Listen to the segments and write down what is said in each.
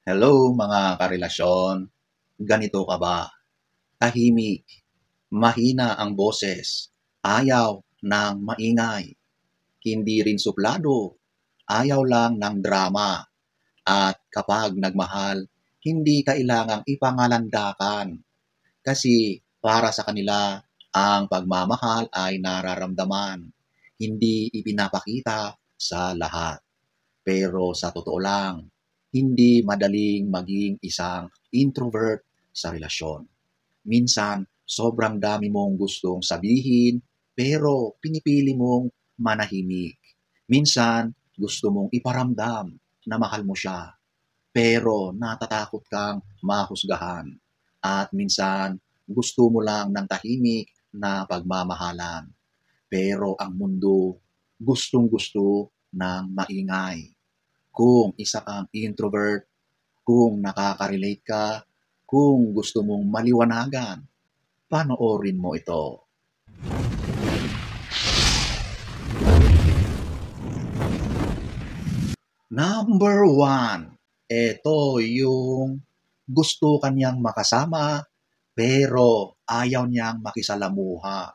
Hello mga karelasyon, ganito ka ba? Tahimik, mahina ang boses, ayaw ng maingay, hindi rin suplado, ayaw lang ng drama, at kapag nagmahal, hindi kailangang ipangalandakan kasi para sa kanila ang pagmamahal ay nararamdaman, hindi ipinapakita sa lahat. Pero sa totoo lang, hindi madaling maging isang introvert sa relasyon. Minsan, sobrang dami mong gustong sabihin, pero pinipili mong manahimik. Minsan, gusto mong iparamdam na mahal mo siya, pero natatakot kang mahusgahan. At minsan, gusto mo lang ng tahimik na pagmamahalan. Pero ang mundo, gustong-gusto ng maingay. Kung isa kang introvert, kung nakaka-relate ka, kung gusto mong maliwanagan, panoorin mo ito. Number one, ito yung gusto kanyang makasama pero ayaw niyang makisalamuha.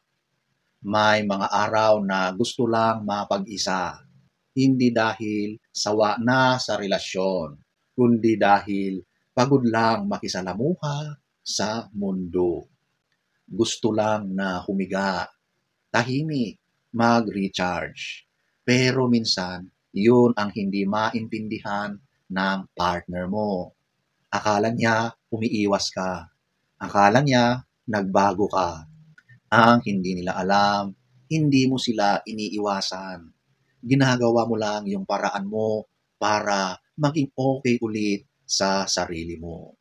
May mga araw na gusto lang mapag-isa. Hindi dahil sawa na sa relasyon, kundi dahil pagod lang makisalamuha sa mundo. Gusto lang na humiga, tahimik, mag-recharge. Pero minsan, yun ang hindi maintindihan ng partner mo. Akala niya umiiwas ka. Akala niya nagbago ka. Ang hindi nila alam, hindi mo sila iniiwasan. Ginagawa mo lang yung paraan mo para maging okay ulit sa sarili mo.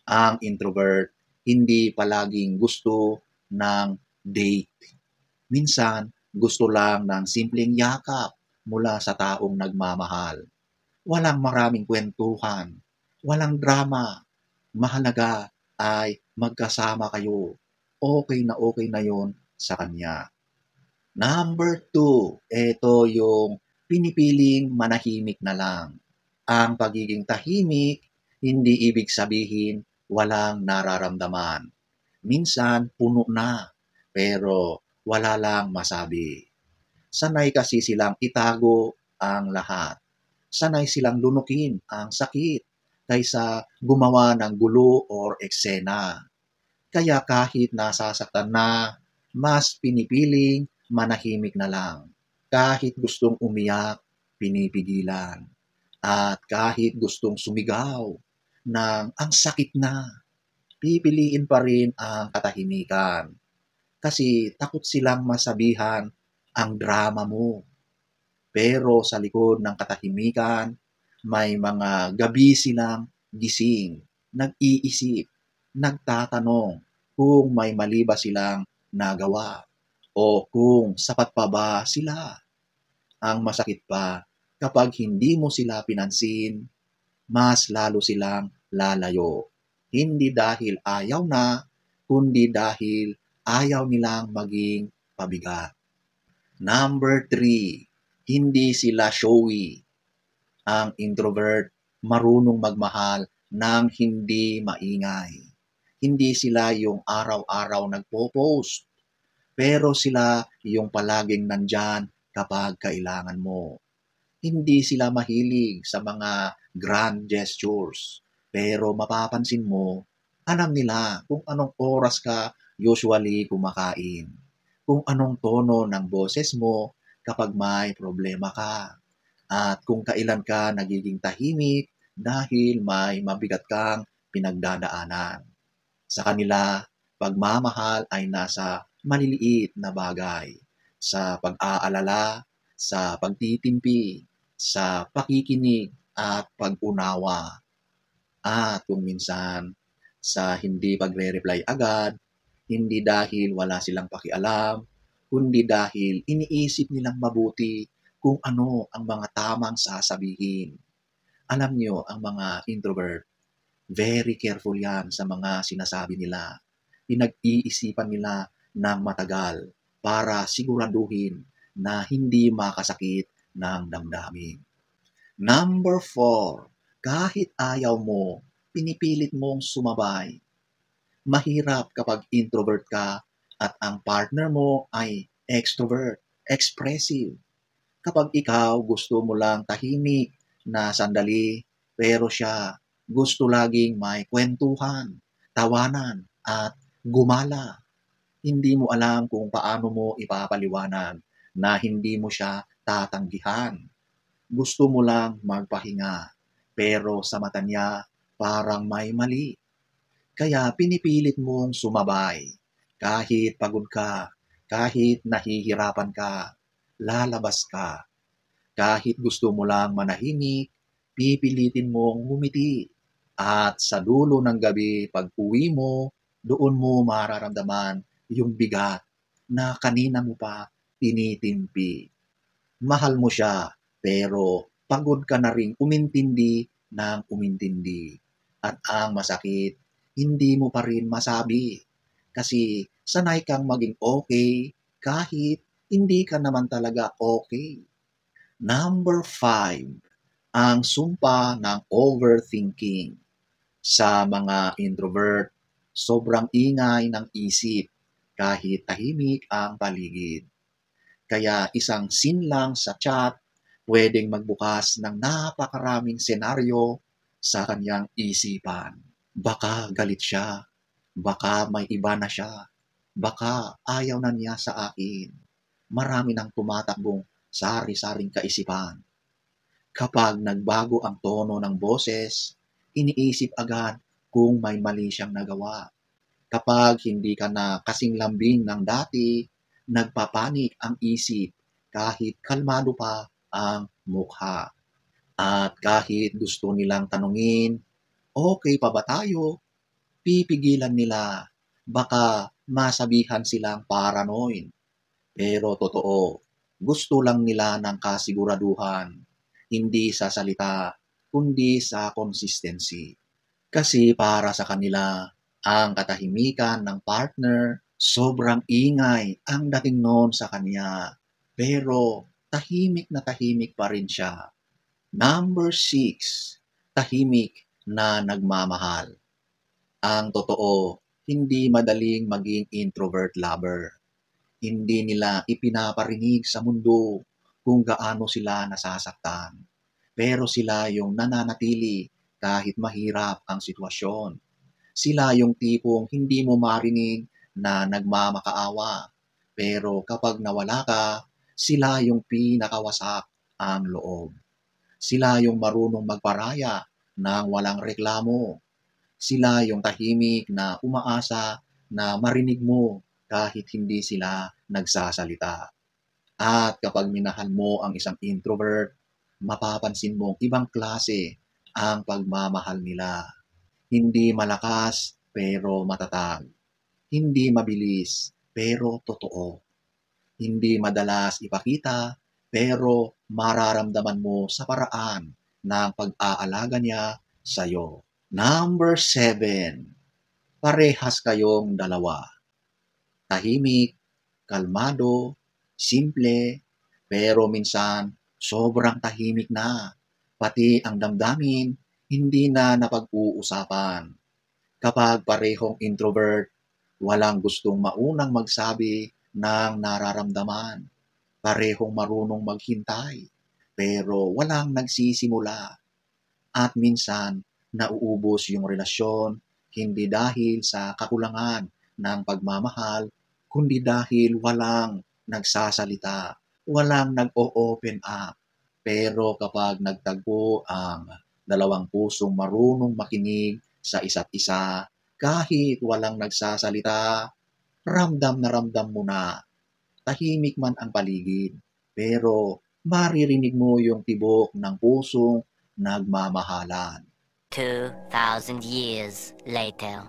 Ang introvert, hindi palaging gusto ng date. Minsan, gusto lang ng simpleng yakap mula sa taong nagmamahal. Walang maraming kwentuhan, walang drama. Mahalaga ay magkasama kayo. Okay na yon sa kanya. Number two, ito yung pinipiling manahimik na lang. Ang pagiging tahimik, hindi ibig sabihin walang nararamdaman. Minsan, puno na, pero wala lang masabi. Sanay kasi silang itago ang lahat. Sanay silang lunukin ang sakit kaysa gumawa ng gulo or eksena. Kaya kahit nasasaktan na, mas pinipiling manahimik na lang. Kahit gustong umiyak, pinipigilan. At kahit gustong sumigaw ng ang sakit na, pipiliin pa rin ang katahimikan. Kasi takot silang masabihan ang drama mo. Pero sa likod ng katahimikan, may mga gabi silang gising, nag-iisip, nagtatanong kung may mali ba silang nagawa o kung sapat pa ba sila. Ang masakit pa, kapag hindi mo sila pinansin, mas lalo silang lalayo. Hindi dahil ayaw na, kundi dahil ayaw nilang maging pabigat. Number three, hindi sila showy. Ang introvert, marunong magmahal ng hindi maingay. Hindi sila yung araw-araw nagpo-post, pero sila yung palaging nandyan kapag kailangan mo. Hindi sila mahilig sa mga grand gestures, pero mapapansin mo, alam nila kung anong oras ka usually kumakain, kung anong tono ng boses mo kapag may problema ka, at kung kailan ka nagiging tahimik dahil may mabigat kang pinagdadaanan. Sa kanila, pagmamahal ay nasa maliliit na bagay, sa pag-aalala, sa pagtitimpi, sa pakikinig at pag-unawa. At kung minsan, sa hindi pagre-reply agad, hindi dahil wala silang pakialam, kundi dahil iniisip nilang mabuti kung ano ang mga tamang sasabihin. Alam nyo, ang mga introvert, very careful yan sa mga sinasabi nila. Pinag-iisipan nila ng matagal para siguraduhin na hindi makasakit ng damdamin. Number four, Kahit ayaw mo, pinipilit mong sumabay. Mahirap kapag introvert ka at ang partner mo ay extrovert, expressive. Kapag ikaw gusto mo lang tahimik na sandali, pero siya gusto laging may kwentuhan, tawanan, at gumala. Hindi mo alam kung paano mo ipapaliwanag na hindi mo siya tatanggihan. Gusto mo lang magpahinga, pero sa mata niya parang may mali. Kaya pinipilit mong sumabay. Kahit pagod ka, kahit nahihirapan ka, lalabas ka. Kahit gusto mo lang manahimik, pipilitin mong ngumiti. At sa dulo ng gabi, pag uwi mo, doon mo mararamdaman yung bigat na kanina mo pa tinitimpi. Mahal mo siya, pero pagod ka na ring umintindi ng umintindi. At ang masakit, hindi mo pa rin masabi. Kasi sanay kang maging okay kahit hindi ka naman talaga okay. Number 5, ang sumpa ng overthinking. Sa mga introvert, sobrang ingay ng isip kahit tahimik ang paligid. Kaya isang scene lang sa chat, pwedeng magbukas ng napakaraming senaryo sa kanyang isipan. Baka galit siya, baka may iba na siya, baka ayaw na niya sa akin. Marami nang tumatakbong sari-saring kaisipan. Kapag nagbago ang tono ng boses, iniisip agad kung may mali siyang nagawa. Kapag hindi ka na kasing lambing ng dati, nagpapanik ang isip kahit kalmado pa ang mukha. At kahit gusto nilang tanungin, okay pa ba tayo? Pipigilan nila. Baka masabihan silang paranoid. Pero totoo, gusto lang nila ng kasiguraduhan, hindi sa salita, kundi sa consistency. Kasi para sa kanila, ang katahimikan ng partner, sobrang ingay ang dating noon sa kanya. Pero tahimik pa rin siya. Number 6, tahimik na nagmamahal. Ang totoo, hindi madaling maging introvert lover. Hindi nila ipinaparinig sa mundo kung gaano sila nasasaktan. Pero sila yung nananatili kahit mahirap ang sitwasyon. Sila yung tipong hindi mo marinig na nagmamakaawa. Pero kapag nawala ka, sila yung pinakawasak ang loob. Sila yung marunong magparaya ng walang reklamo. Sila yung tahimik na umaasa na marinig mo kahit hindi sila nagsasalita. At kapag minahal mo ang isang introvert, mapapansin mong ibang klase ang pagmamahal nila. Hindi malakas pero matatag. Hindi mabilis pero totoo. Hindi madalas ipakita pero mararamdaman mo sa paraan ng pag-aalaga niya sa'yo. Number 7, parehas kayong dalawa. Tahimik, kalmado, simple, pero minsan sobrang tahimik na. Pati ang damdamin, hindi na napag-uusapan. Kapag parehong introvert, walang gustong maunang magsabi ng nararamdaman. Parehong marunong maghintay, pero walang nagsisimula. At minsan, nauubos yung relasyon, hindi dahil sa kakulangan ng pagmamahal, kundi dahil walang nagsasalita, walang nag-o-open up. Pero kapag nagtagpo ang dalawang pusong marunong makinig sa isa't isa, kahit walang nagsasalita, ramdam na ramdam mo na. Tahimik man ang paligid, pero maririnig mo yung tibok ng pusong nagmamahalan. 2,000 years later.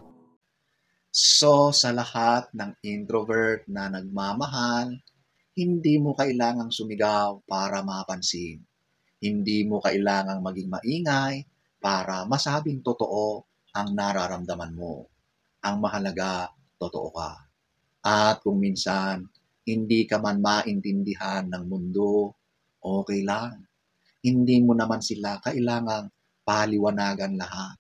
So, sa lahat ng introvert na nagmamahal, hindi mo kailangang sumigaw para mapansin. Hindi mo kailangang maging maingay para masabing totoo ang nararamdaman mo. Ang mahalaga, totoo ka. At kung minsan, hindi ka man maintindihan ng mundo, okay lang. Hindi mo naman sila kailangang paliwanagan lahat.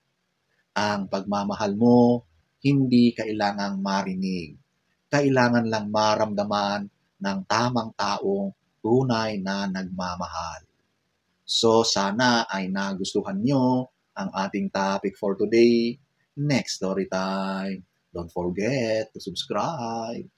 Ang pagmamahal mo, hindi kailangang marinig. Kailangan lang maramdaman ng tamang taong tunay na nagmamahal. So sana ay nagustuhan nyo ang ating topic for today. Next story time. Don't forget to subscribe.